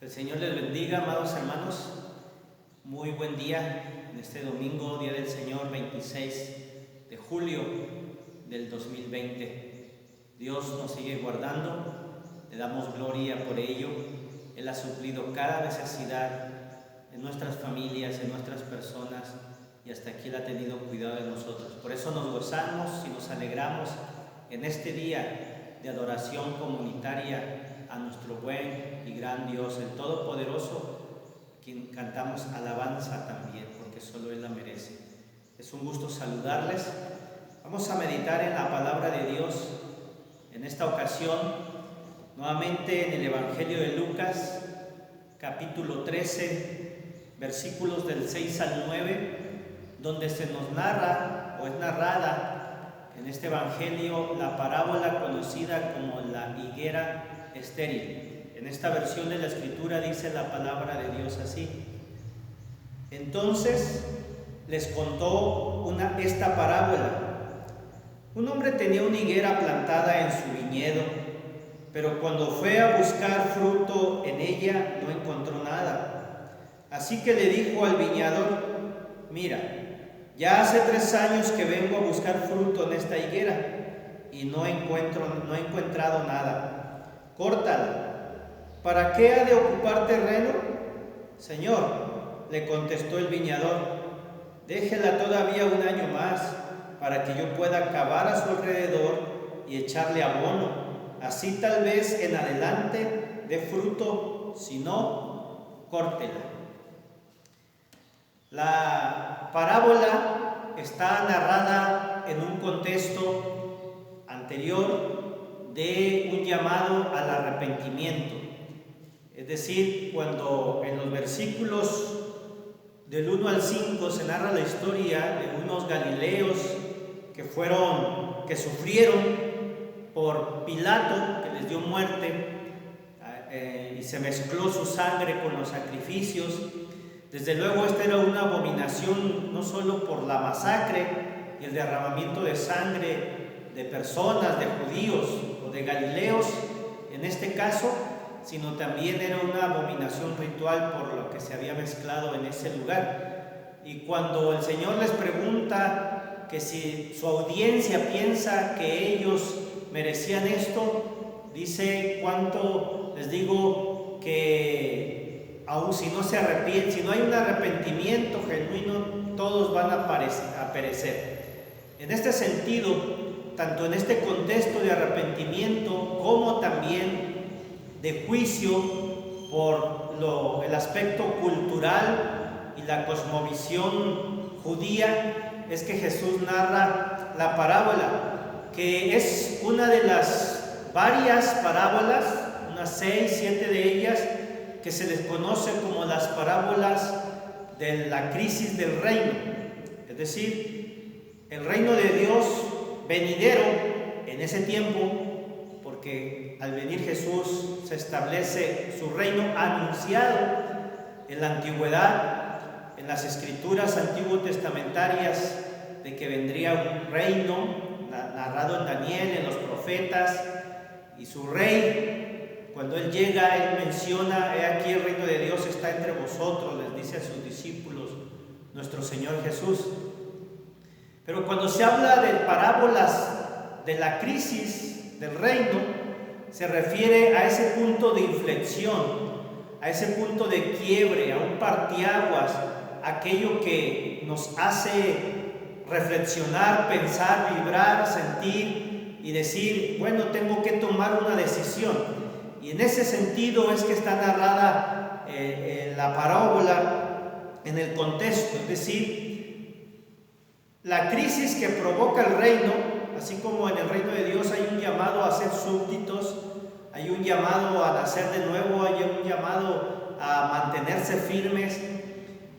El Señor les bendiga, amados hermanos. Muy buen día en este domingo, Día del Señor, 26 de julio del 2020. Dios nos sigue guardando, le damos gloria por ello. Él ha suplido cada necesidad en nuestras familias, en nuestras personas, y hasta aquí Él ha tenido cuidado de nosotros. Por eso nos gozamos y nos alegramos en este día de adoración comunitaria a nuestro buen y gran Dios, el Todopoderoso, a quien cantamos alabanza también, porque solo Él la merece. Es un gusto saludarles. Vamos a meditar en la palabra de Dios en esta ocasión, nuevamente en el Evangelio de Lucas, capítulo 13, versículos del 6 al 9, donde se nos narra, o es narrada en este Evangelio, la parábola conocida como la higuera estéril. En esta versión de la Escritura dice la palabra de Dios así: entonces les contó esta parábola. Un hombre tenía una higuera plantada en su viñedo, pero cuando fue a buscar fruto en ella no encontró nada. Así que le dijo al viñador: mira, ya hace 3 años que vengo a buscar fruto en esta higuera y no he encontrado nada. Córtala. ¿Para qué ha de ocupar terreno? Señor, le contestó el viñador, déjela todavía 1 año más para que yo pueda cavar a su alrededor y echarle abono. Así tal vez en adelante dé fruto, si no, córtela. La parábola está narrada en un contexto anterior de un llamado al arrepentimiento. Es decir, cuando en los versículos del 1 al 5 se narra la historia de unos galileos que sufrieron por Pilato, que les dio muerte, y se mezcló su sangre con los sacrificios. Desde luego esta era una abominación, no solo por la masacre y el derramamiento de sangre de personas, de judíos o de galileos en este caso, sino también era una abominación ritual por lo que se había mezclado en ese lugar. Y cuando el Señor les pregunta que si su audiencia piensa que ellos merecían esto, dice: cuánto les digo que aun si no se arrepienten, si no hay un arrepentimiento genuino, todos van a perecer. En este sentido, tanto en este contexto de arrepentimiento como también de juicio por el aspecto cultural y la cosmovisión judía, es que Jesús narra la parábola, que es una de las varias parábolas, unas 6, 7 de ellas, que se les conoce como las parábolas de la crisis del reino. Es decir, el reino de Dios venidero en ese tiempo, porque al venir Jesús se establece su reino anunciado en la antigüedad, en las escrituras antiguo-testamentarias, de que vendría un reino narrado en Daniel, en los profetas, y su rey, cuando Él llega, Él menciona: he aquí el reino de Dios está entre vosotros, les dice a sus discípulos nuestro Señor Jesús. Pero cuando se habla de parábolas de la crisis del reino, se refiere a ese punto de inflexión, a ese punto de quiebre, a un parteaguas, aquello que nos hace reflexionar, pensar, vibrar, sentir y decir: bueno, tengo que tomar una decisión. Y en ese sentido es que está narrada la parábola en el contexto, es decir, la crisis que provoca el reino. Así como en el reino de Dios hay un llamado a ser súbditos, hay un llamado a nacer de nuevo, hay un llamado a mantenerse firmes.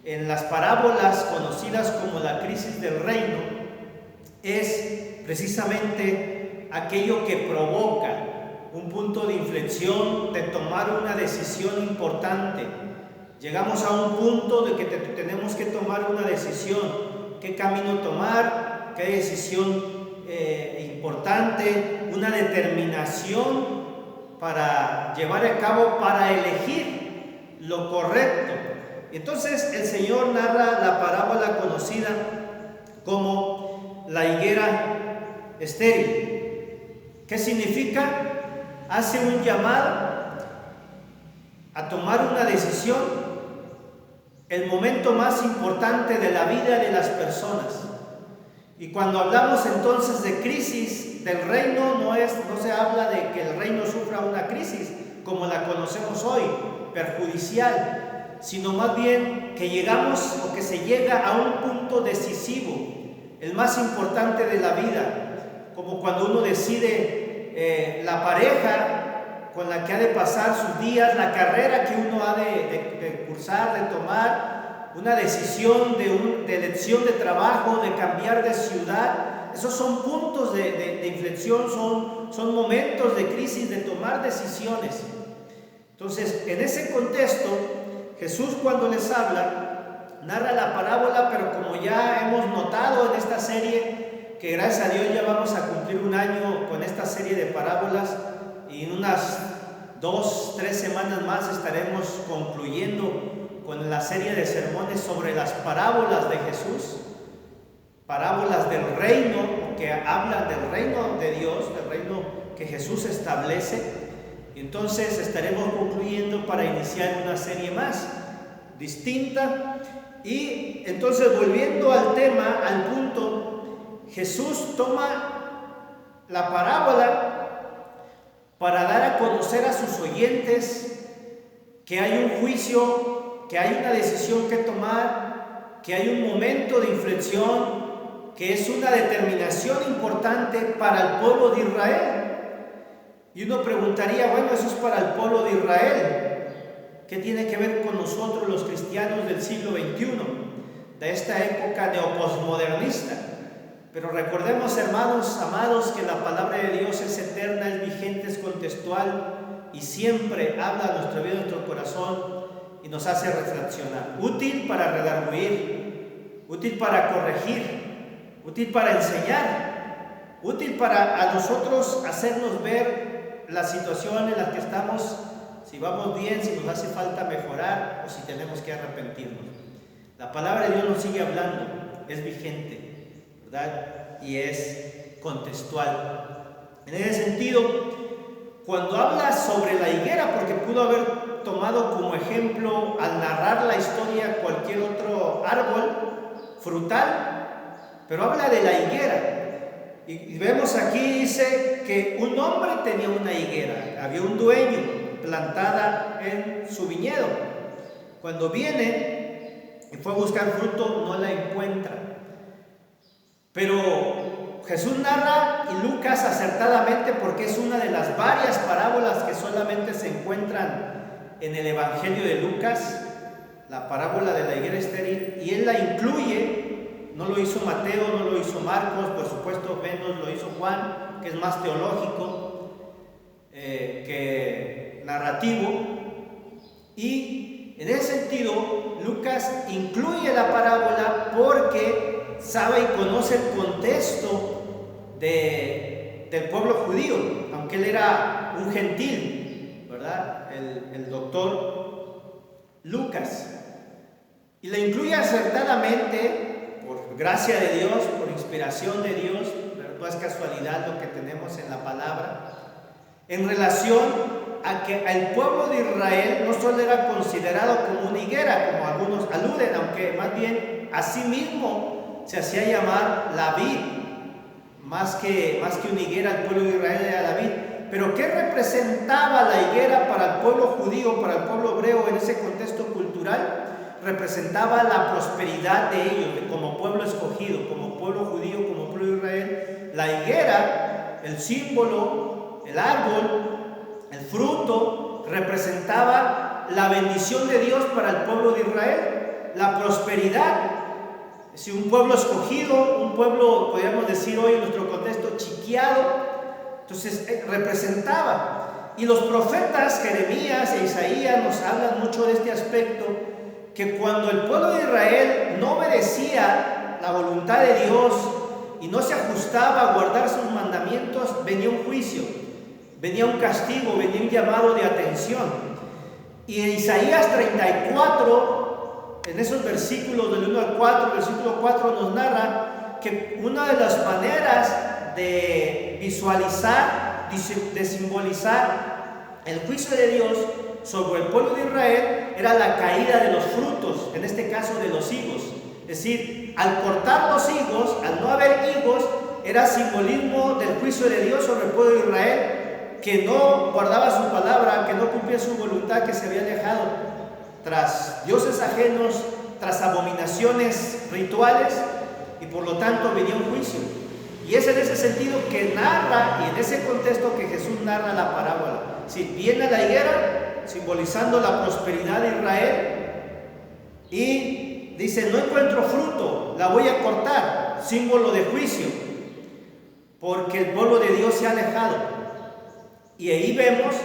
En las parábolas conocidas como la crisis del reino, es precisamente aquello que provoca un punto de inflexión, de tomar una decisión importante. Llegamos a un punto de que tenemos que tomar una decisión. ¿Qué camino tomar? ¿Qué decisión importante? Una determinación para llevar a cabo, para elegir lo correcto. Entonces el Señor narra la parábola conocida como la higuera estéril. ¿Qué significa? Hace un llamado a tomar una decisión, el momento más importante de la vida de las personas. Y cuando hablamos entonces de crisis del reino, no se habla de que el reino sufra una crisis como la conocemos hoy, perjudicial, sino más bien que llegamos o que se llega a un punto decisivo, el más importante de la vida, como cuando uno decide la pareja con la que ha de pasar sus días, la carrera que uno ha de cursar, de tomar, una decisión de elección de trabajo, de cambiar de ciudad. Esos son puntos de inflexión, son momentos de crisis, de tomar decisiones. Entonces, en ese contexto, Jesús cuando les habla, narra la parábola, pero como ya hemos notado en esta serie, que gracias a Dios ya vamos a cumplir un año con esta serie de parábolas, y en unas 2-3 semanas más estaremos concluyendo con la serie de sermones sobre las parábolas de Jesús, parábolas del reino, que hablan del reino de Dios, del reino que Jesús establece. Entonces estaremos concluyendo para iniciar una serie más distinta. Y entonces, volviendo al tema, al punto, Jesús toma la parábola para dar a conocer a sus oyentes que hay un juicio, que hay una decisión que tomar, que hay un momento de inflexión, que es una determinación importante para el pueblo de Israel. Y uno preguntaría, bueno, eso es para el pueblo de Israel. ¿Qué tiene que ver con nosotros los cristianos del siglo XXI, de esta época neoposmodernista? Pero recordemos, hermanos amados, que la palabra de Dios es eterna, es vigente, es contextual y siempre habla a nuestra vida, a nuestro corazón y nos hace reflexionar. Útil para redarguir, útil para corregir, útil para enseñar, útil para a nosotros hacernos ver la situación en la que estamos, si vamos bien, si nos hace falta mejorar o si tenemos que arrepentirnos. La palabra de Dios nos sigue hablando, es vigente, ¿verdad? Y es contextual. En ese sentido, cuando habla sobre la higuera, porque pudo haber tomado como ejemplo al narrar la historia cualquier otro árbol frutal, pero habla de la higuera. Y vemos aquí, dice que un hombre tenía una higuera, había un dueño plantada en su viñedo. Cuando viene y fue a buscar fruto, no la encuentra. Pero Jesús narra, y Lucas acertadamente, porque es una de las varias parábolas que solamente se encuentran en el Evangelio de Lucas, la parábola de la higuera estéril, y él la incluye. No lo hizo Mateo, no lo hizo Marcos, por supuesto menos lo hizo Juan, que es más teológico que narrativo. Y en ese sentido, Lucas incluye la parábola porque sabe y conoce el contexto del pueblo judío, aunque él era un gentil, ¿verdad? El doctor Lucas. Y la incluye acertadamente, por gracia de Dios, por inspiración de Dios, pero no es casualidad lo que tenemos en la palabra, en relación a que el pueblo de Israel no solo era considerado como una higuera, como algunos aluden, aunque más bien a sí mismo se hacía llamar la vid, más que una higuera. El pueblo de Israel era la vid. Pero ¿qué representaba la higuera para el pueblo judío, para el pueblo hebreo en ese contexto cultural? Representaba la prosperidad de ellos, como pueblo escogido, como pueblo judío, como pueblo de Israel. La higuera, el símbolo, el árbol, el fruto, representaba la bendición de Dios para el pueblo de Israel, la prosperidad. Si un pueblo escogido, un pueblo, podríamos decir hoy en nuestro contexto, chiqueado, entonces representaba. Y los profetas Jeremías e Isaías nos hablan mucho de este aspecto, que cuando el pueblo de Israel no obedecía la voluntad de Dios y no se ajustaba a guardar sus mandamientos, venía un juicio, venía un castigo, venía un llamado de atención. Y en Isaías 34, en esos versículos del 1 al 4, el versículo 4 nos narra que una de las maneras de visualizar, de simbolizar el juicio de Dios sobre el pueblo de Israel era la caída de los frutos, en este caso de los higos. Es decir, al cortar los higos, al no haber higos, era simbolismo del juicio de Dios sobre el pueblo de Israel, que no guardaba su palabra, que no cumplía su voluntad, que se había alejado tras dioses ajenos, tras abominaciones rituales, y por lo tanto venía un juicio. Y es en ese sentido que narra, y en ese contexto que Jesús narra la parábola. Si viene la higuera, simbolizando la prosperidad de Israel, y dice, no encuentro fruto, la voy a cortar, símbolo de juicio, porque el pueblo de Dios se ha alejado. Y ahí vemos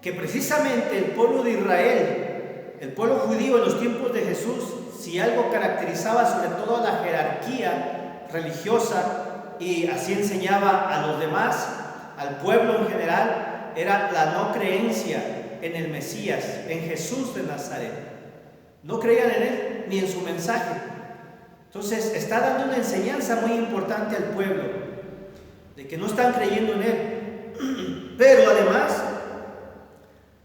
que precisamente el pueblo de Israel, el pueblo judío en los tiempos de Jesús, si algo caracterizaba sobre todo a la jerarquía religiosa y así enseñaba a los demás, al pueblo en general, era la no creencia en el Mesías, en Jesús de Nazaret. No creían en él ni en su mensaje. Entonces está dando una enseñanza muy importante al pueblo de que no están creyendo en él. Pero además,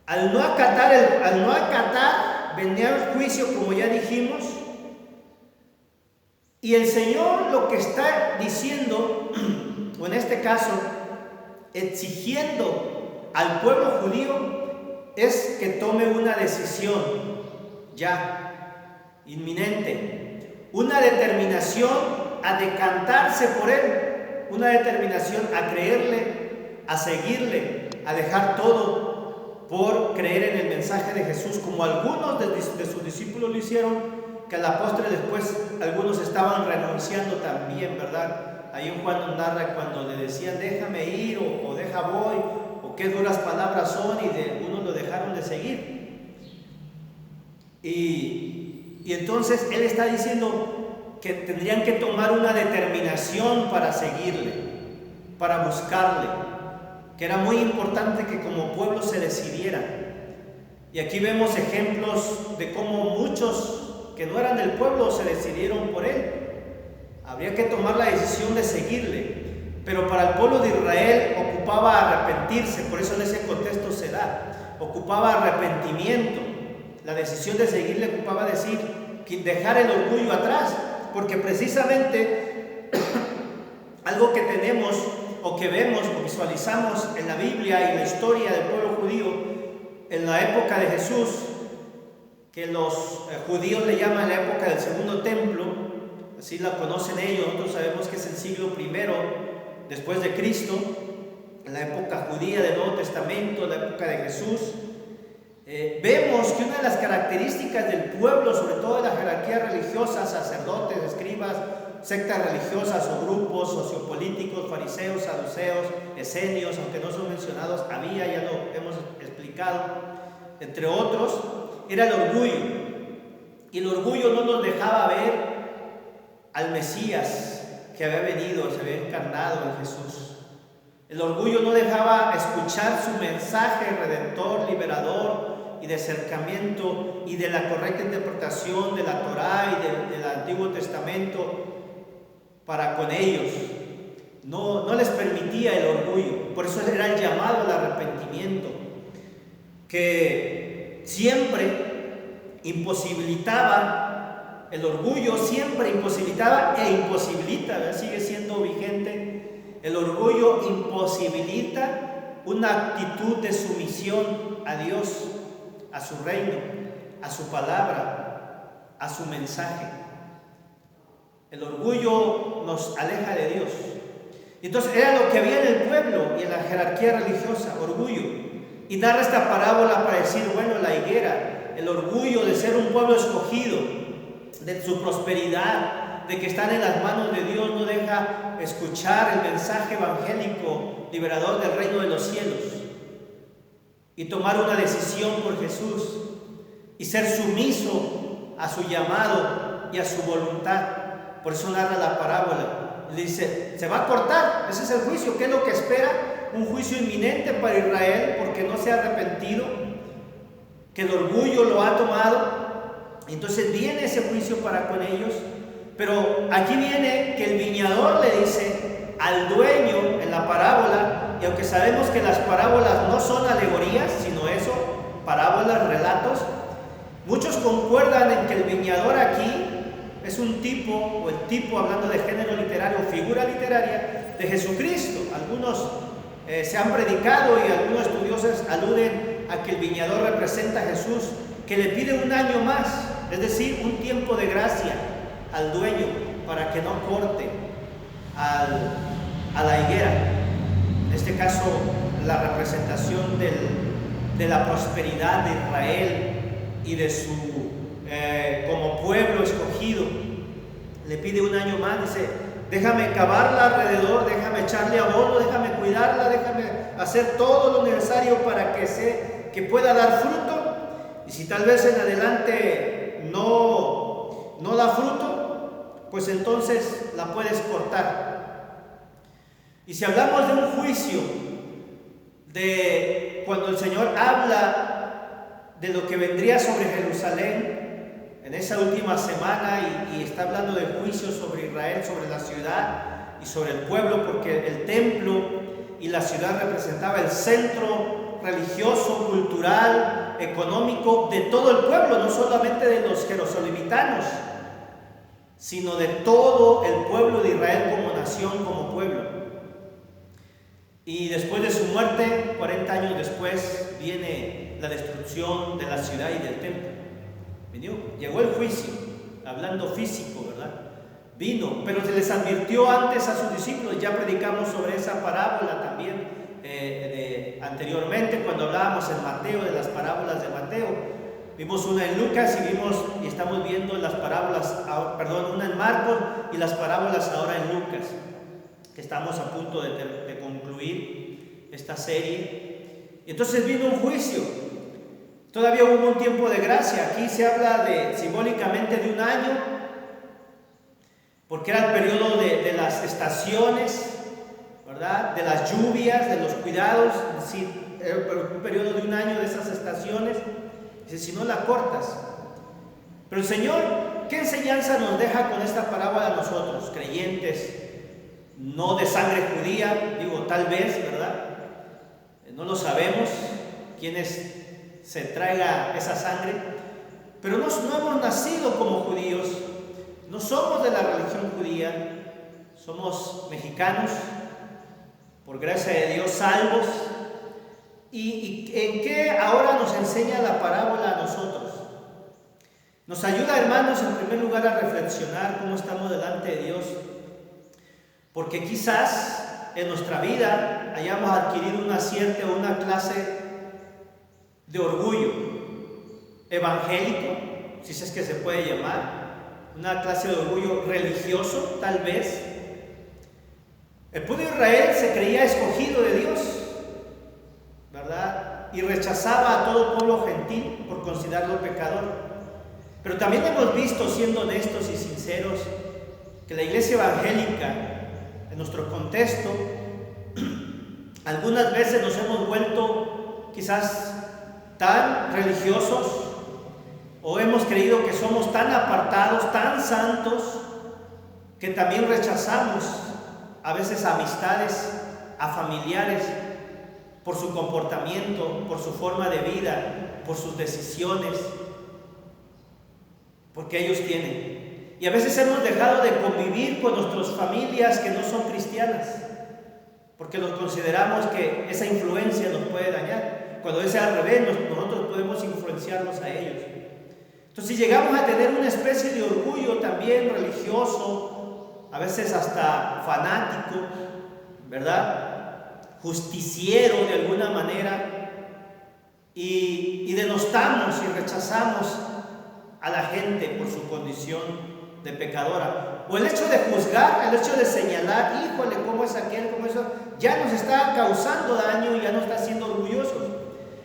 al no acatar, venía el juicio, como ya dijimos. Y el Señor lo que está diciendo, o en este caso, exigiendo al pueblo judío, es que tome una decisión ya, inminente, una determinación a decantarse por Él, una determinación a creerle, a seguirle, a dejar todo por creer en el mensaje de Jesús, como algunos de sus discípulos lo hicieron, que a la postre después algunos estaban renunciando también, ¿verdad? Ahí en Juan nos narra cuando le decían déjame ir o deja voy, o qué duras palabras son, y de algunos lo dejaron de seguir. Y entonces él está diciendo que tendrían que tomar una determinación para seguirle, para buscarle, que era muy importante que como pueblo se decidieran. Y aquí vemos ejemplos de cómo muchos que no eran del pueblo se decidieron por él. Habría que tomar la decisión de seguirle, pero para el pueblo de Israel ocupaba arrepentirse, por eso en ese contexto se da, ocupaba arrepentimiento. La decisión de seguirle ocupaba decir, dejar el orgullo atrás, porque precisamente algo que tenemos o que vemos o visualizamos en la Biblia y en la historia del pueblo judío en la época de Jesús, que los judíos le llaman la época del segundo templo, así la conocen ellos. Nosotros sabemos que es el siglo I después de Cristo, en la época judía del Nuevo Testamento, la época de Jesús. Vemos que una de las características del pueblo, sobre todo de la jerarquía religiosa, sacerdotes, escribas, sectas religiosas o grupos sociopolíticos, fariseos, saduceos, esenios, aunque no son mencionados, había, ya lo hemos explicado, entre otros, era el orgullo. Y el orgullo no nos dejaba ver al Mesías que había venido, se había encarnado en Jesús. El orgullo no dejaba escuchar su mensaje redentor, liberador y de acercamiento y de la correcta interpretación de la Torá y del Antiguo Testamento para con ellos. No les permitía el orgullo. Por eso era el llamado al arrepentimiento, que siempre imposibilitaba, el orgullo siempre imposibilitaba e imposibilita, ¿verdad? Sigue siendo vigente. El orgullo imposibilita una actitud de sumisión a Dios, a su reino, a su palabra, a su mensaje. El orgullo nos aleja de Dios. Entonces era lo que había en el pueblo y en la jerarquía religiosa, orgullo. Y narra esta parábola para decir, bueno, la higuera, el orgullo de ser un pueblo escogido, de su prosperidad, de que están en las manos de Dios, no deja escuchar el mensaje evangélico liberador del reino de los cielos y tomar una decisión por Jesús y ser sumiso a su llamado y a su voluntad. Por eso narra la parábola. Le dice, se va a cortar, ese es el juicio. ¿Qué es lo que espera? Un juicio inminente para Israel porque no se ha arrepentido. que el orgullo lo ha tomado. Entonces viene ese juicio para con ellos. Pero aquí viene que el viñador le dice al dueño en la parábola, y aunque sabemos que las parábolas no son alegorías, sino eso, parábolas, relatos, muchos concuerdan en que el viñador aquí es un tipo, o el tipo, hablando de género literario, figura literaria de Jesucristo. Algunos se han predicado y algunos estudiosos aluden a que el viñador representa a Jesús, que le pide un año más, es decir, un tiempo de gracia al dueño para que no corte a la higuera. En este caso, la representación de la prosperidad de Israel y de su como pueblo escogido. Le pide un año más, dice: déjame cavarla alrededor, déjame echarle abono, déjame cuidarla, déjame hacer todo lo necesario para que pueda dar fruto. Y si tal vez en adelante no da fruto, pues entonces la puedes cortar. Y si hablamos de un juicio, de cuando el Señor habla de lo que vendría sobre Jerusalén en esa última semana, y está hablando de juicio sobre Israel, sobre la ciudad y sobre el pueblo, porque el templo y la ciudad representaba el centro religioso, cultural, económico de todo el pueblo, no solamente de los jerusalemitanos, sino de todo el pueblo de Israel como nación, como pueblo. Y después de su muerte, 40 años después, viene la destrucción de la ciudad y del templo. Llegó el juicio, hablando físico, ¿verdad? Vino, pero se les advirtió antes a sus discípulos. Ya predicamos sobre esa parábola también anteriormente, cuando hablábamos en Mateo, de las parábolas de Mateo. Vimos una en Lucas y estamos viendo las parábolas, una en Marcos y las parábolas ahora en Lucas, que estamos a punto de concluir esta serie. Y entonces vino un juicio. Todavía hubo un tiempo de gracia. Aquí se habla simbólicamente de un año, porque era el periodo de las estaciones, ¿verdad? De las lluvias, de los cuidados. Es decir, era un periodo de un año de esas estaciones. Dice: si no la cortas. Pero el Señor, ¿qué enseñanza nos deja con esta parábola a nosotros, creyentes, no de sangre judía? Digo, tal vez, ¿verdad? No lo sabemos quiénes se traiga esa sangre, pero no hemos nacido como judíos, no somos de la religión judía, somos mexicanos, por gracia de Dios, salvos. ¿Y en qué ahora nos enseña la parábola a nosotros? Nos ayuda, hermanos, en primer lugar a reflexionar cómo estamos delante de Dios, porque quizás en nuestra vida hayamos adquirido una clase de orgullo evangélico, si es que se puede llamar, una clase de orgullo religioso, tal vez. El pueblo de Israel se creía escogido de Dios, ¿verdad? Y rechazaba a todo pueblo gentil por considerarlo pecador. Pero también hemos visto, siendo honestos y sinceros, que la iglesia evangélica, en nuestro contexto, algunas veces nos hemos vuelto quizás tan religiosos, o hemos creído que somos tan apartados, tan santos, que también rechazamos a veces a amistades, a familiares, por su comportamiento, por su forma de vida, por sus decisiones, porque ellos tienen. Y a veces hemos dejado de convivir con nuestras familias que no son cristianas, porque los consideramos que esa influencia nos puede dañar, cuando es al revés, nosotros podemos influenciarlos a ellos. Entonces llegamos a tener una especie de orgullo también religioso, a veces hasta fanático, ¿verdad? Justiciero de alguna manera, y denostamos y rechazamos a la gente por su condición de pecadora. O el hecho de juzgar, el hecho de señalar: híjole, ¿cómo es aquel? ¿Cómo eso? Ya nos está causando daño y ya nos está haciendo orgullosos.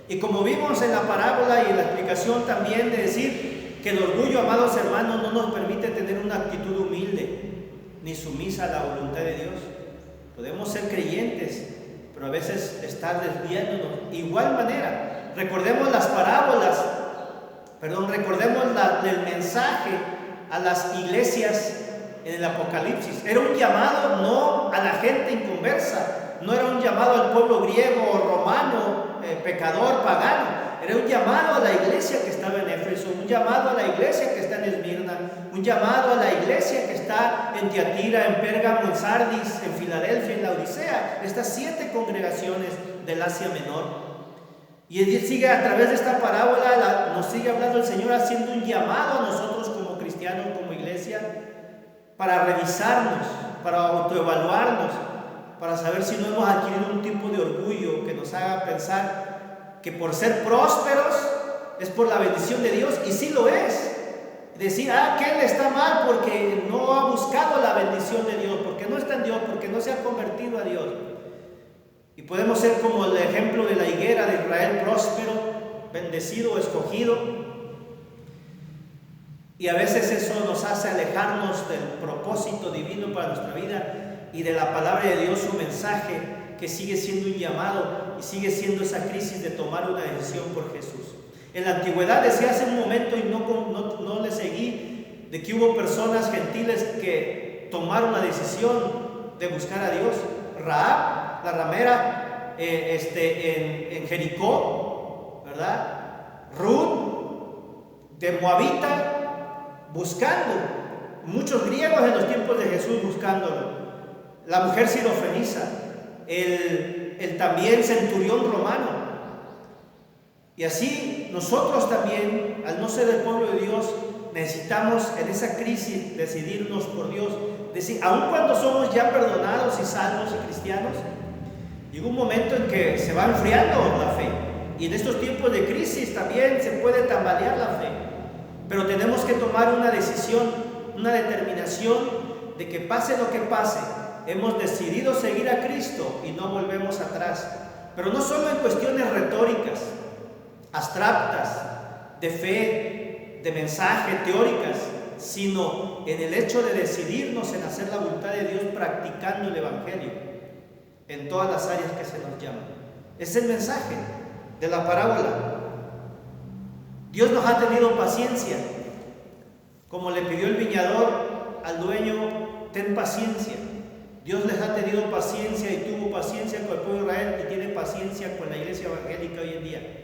Y como vimos en la parábola y en la explicación también, de decir que el orgullo, amados hermanos, no nos permite tener una actitud humilde ni sumisa a la voluntad de Dios. Podemos ser creyentes, pero a veces estar desviándonos. Igual manera, recordemos las parábolas recordemos el mensaje a las iglesias en el Apocalipsis. Era un llamado no a la gente inconversa, no era un llamado al pueblo griego o romano, pecador, pagano. Era un llamado a la iglesia que estaba en Éfeso, un llamado a la iglesia que está en Esmirna, un llamado a la iglesia que está en Tiatira, en Pérgamo, en Sardis, en Filadelfia, en Laodicea, estas 7 congregaciones del Asia Menor. Y él sigue a través de esta parábola, nos sigue hablando el Señor, haciendo un llamado a nosotros como cristianos, como iglesia, para revisarnos, para autoevaluarnos, para saber si no hemos adquirido un tipo de orgullo que nos haga pensar que por ser prósperos es por la bendición de Dios, y sí lo es. Decir, aquel está mal porque no ha buscado la bendición de Dios, porque no está en Dios, porque no se ha convertido a Dios. Y podemos ser como el ejemplo de la higuera de Israel, próspero, bendecido, escogido. Y a veces eso nos hace alejarnos del propósito divino para nuestra vida y de la palabra de Dios, su mensaje, que sigue siendo un llamado y sigue siendo esa crisis de tomar una decisión por Jesús. En la antigüedad, decía hace un momento y no le seguí, de que hubo personas gentiles que tomaron la decisión de buscar a Dios. Rahab, la ramera, en Jericó, ¿verdad? Ruth, de Moabita, buscando. Muchos griegos en los tiempos de Jesús buscándolo. La mujer sirofeniza, el también centurión romano. Y así nosotros también, al no ser el pueblo de Dios, necesitamos en esa crisis decidirnos por Dios. Decir, aun cuando somos ya perdonados y salvos y cristianos, llega un momento en que se va enfriando la fe. Y en estos tiempos de crisis también se puede tambalear la fe. Pero tenemos que tomar una decisión, una determinación de que pase lo que pase, hemos decidido seguir a Cristo y no volvemos atrás. Pero no solo en cuestiones retóricas, abstractas, de fe, de mensaje, teóricas, sino en el hecho de decidirnos en hacer la voluntad de Dios practicando el Evangelio en todas las áreas que se nos llaman. Es el mensaje de la parábola. Dios nos ha tenido paciencia, como le pidió el viñador al dueño, ten paciencia. Dios les ha tenido paciencia y tuvo paciencia con el pueblo de Israel y tiene paciencia con la iglesia evangélica hoy en día.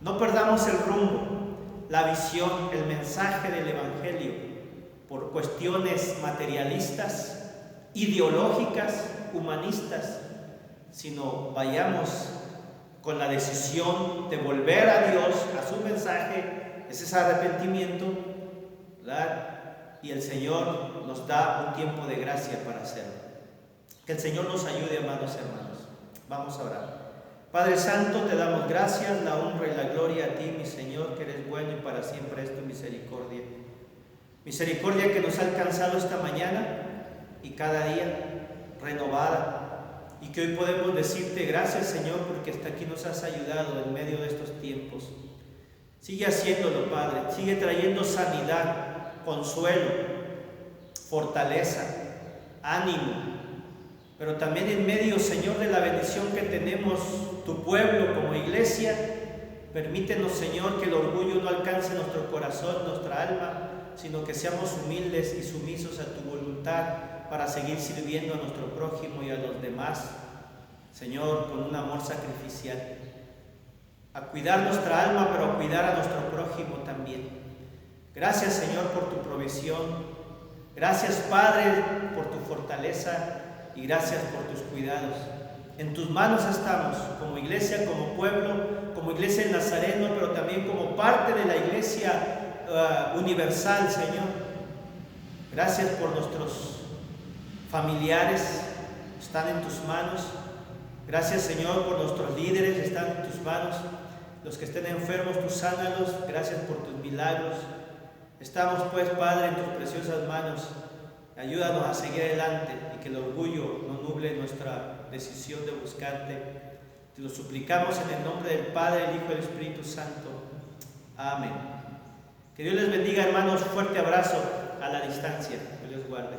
No perdamos el rumbo, la visión, el mensaje del Evangelio por cuestiones materialistas, ideológicas, humanistas, sino vayamos con la decisión de volver a Dios, a su mensaje, ese es arrepentimiento, ¿verdad? Y el Señor nos da un tiempo de gracia para hacerlo. Que el Señor nos ayude, amados hermanos. Vamos a orar. Padre Santo, te damos gracias, la honra y la gloria a ti, mi Señor, que eres bueno y para siempre es tu misericordia. Misericordia que nos ha alcanzado esta mañana y cada día renovada. Y que hoy podemos decirte gracias, Señor, porque hasta aquí nos has ayudado en medio de estos tiempos. Sigue haciéndolo, Padre. Sigue trayendo sanidad, consuelo, fortaleza, ánimo. Pero también en medio, Señor, de la bendición que tenemos, tu pueblo como iglesia, permítenos, Señor, que el orgullo no alcance nuestro corazón, nuestra alma, sino que seamos humildes y sumisos a tu voluntad para seguir sirviendo a nuestro prójimo y a los demás, Señor, con un amor sacrificial. A cuidar nuestra alma, pero a cuidar a nuestro prójimo también. Gracias, Señor, por tu provisión. Gracias, Padre, por tu fortaleza. Y gracias por tus cuidados. En tus manos estamos, como iglesia, como pueblo, como iglesia en Nazareno, pero también como parte de la iglesia universal, Señor. Gracias por nuestros familiares, están en tus manos. Gracias, Señor, por nuestros líderes, están en tus manos. Los que estén enfermos, tú sánalos. Gracias por tus milagros. Estamos, pues, Padre, en tus preciosas manos. Ayúdanos a seguir adelante y que el orgullo no nuble nuestra decisión de buscarte. Te lo suplicamos en el nombre del Padre, el Hijo y el Espíritu Santo. Amén. Que Dios les bendiga, hermanos. Fuerte abrazo a la distancia. Que Dios guarde.